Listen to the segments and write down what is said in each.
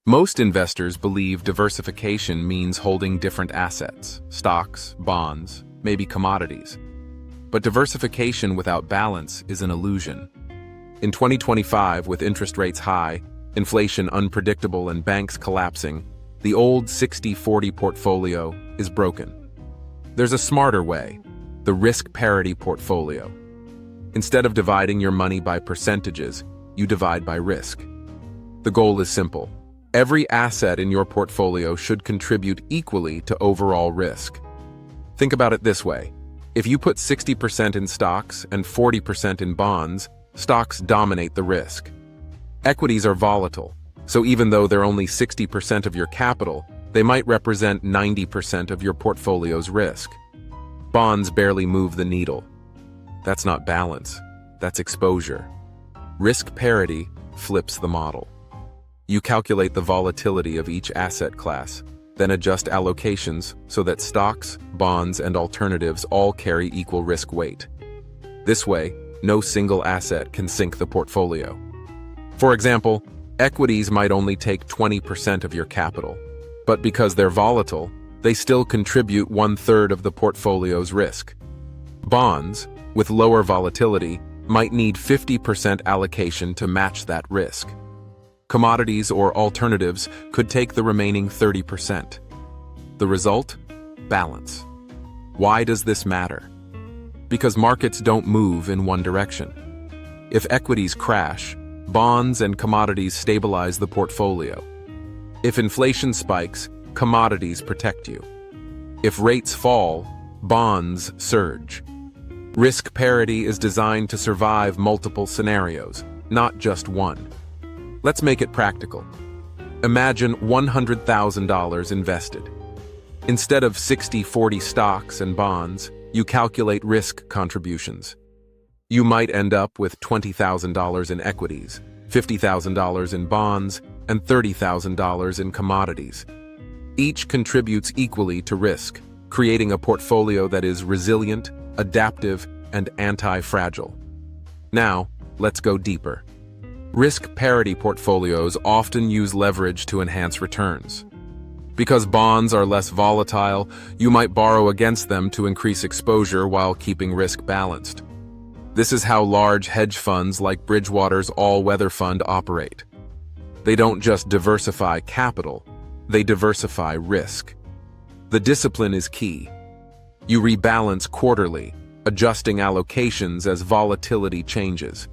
Most investors believe diversification means holding different assets, stocks, bonds, maybe commodities. But diversification without balance is an illusion. In 2025, with interest rates high, inflation unpredictable, and banks collapsing, the old 60-40 portfolio is broken. There's a smarter way, the risk parity portfolio. Instead of dividing your money by percentages, you divide by risk. The goal is simple. Every asset in your portfolio should contribute equally to overall risk. Think about it this way. If you put 60% in stocks and 40% in bonds, stocks dominate the risk. Equities are volatile, so even though they're only 60% of your capital, they might represent 90% of your portfolio's risk. Bonds barely move the needle. That's not balance, that's exposure. Risk parity flips the model. You calculate the volatility of each asset class, then adjust allocations so that stocks, bonds, and alternatives all carry equal risk weight. This way, no single asset can sink the portfolio. For example, equities might only take 20% of your capital, but because they're volatile, they still contribute 1/3 of the portfolio's risk. Bonds, with lower volatility, might need 50% allocation to match that risk. Commodities or alternatives could take the remaining 30%. The result? Balance. Why does this matter? Because markets don't move in one direction. If equities crash, bonds and commodities stabilize the portfolio. If inflation spikes, commodities protect you. If rates fall, bonds surge. Risk parity is designed to survive multiple scenarios, not just one. Let's make it practical. Imagine $100,000 invested. Instead of 60-40 stocks and bonds, you calculate risk contributions. You might end up with $20,000 in equities, $50,000 in bonds, and $30,000 in commodities. Each contributes equally to risk, creating a portfolio that is resilient, adaptive, and anti-fragile. Now, let's go deeper. Risk parity portfolios often use leverage to enhance returns. Because bonds are less volatile, you might borrow against them to increase exposure while keeping risk balanced. This is how large hedge funds like Bridgewater's all-weather fund operate. They don't just diversify capital, they diversify risk. The discipline is key. You rebalance quarterly, adjusting allocations as volatility changes.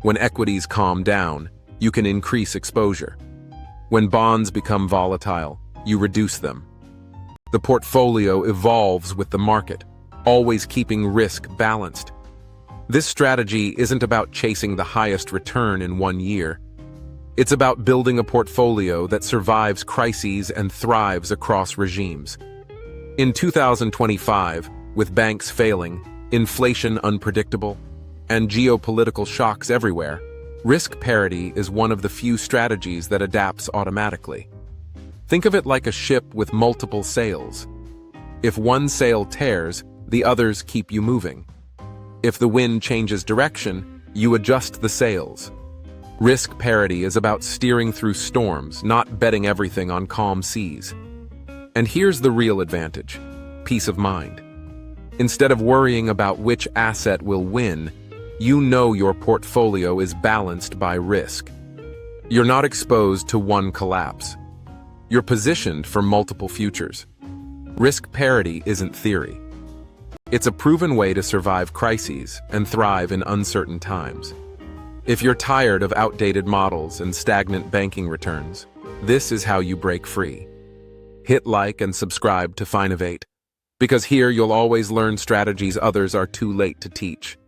When equities calm down, you can increase exposure. When bonds become volatile, you reduce them. The portfolio evolves with the market, always keeping risk balanced. This strategy isn't about chasing the highest return in one year. It's about building a portfolio that survives crises and thrives across regimes. In 2025, with banks failing, inflation unpredictable, and geopolitical shocks everywhere, risk parity is one of the few strategies that adapts automatically. Think of it like a ship with multiple sails. If one sail tears, the others keep you moving. If the wind changes direction, you adjust the sails. Risk parity is about steering through storms, not betting everything on calm seas. And here's the real advantage: peace of mind. Instead of worrying about which asset will win, you know your portfolio is balanced by risk. You're not exposed to one collapse. You're positioned for multiple futures. Risk parity isn't theory. It's a proven way to survive crises and thrive in uncertain times. If you're tired of outdated models and stagnant banking returns, this is how you break free. Hit like and subscribe to Finovate, because here you'll always learn strategies others are too late to teach.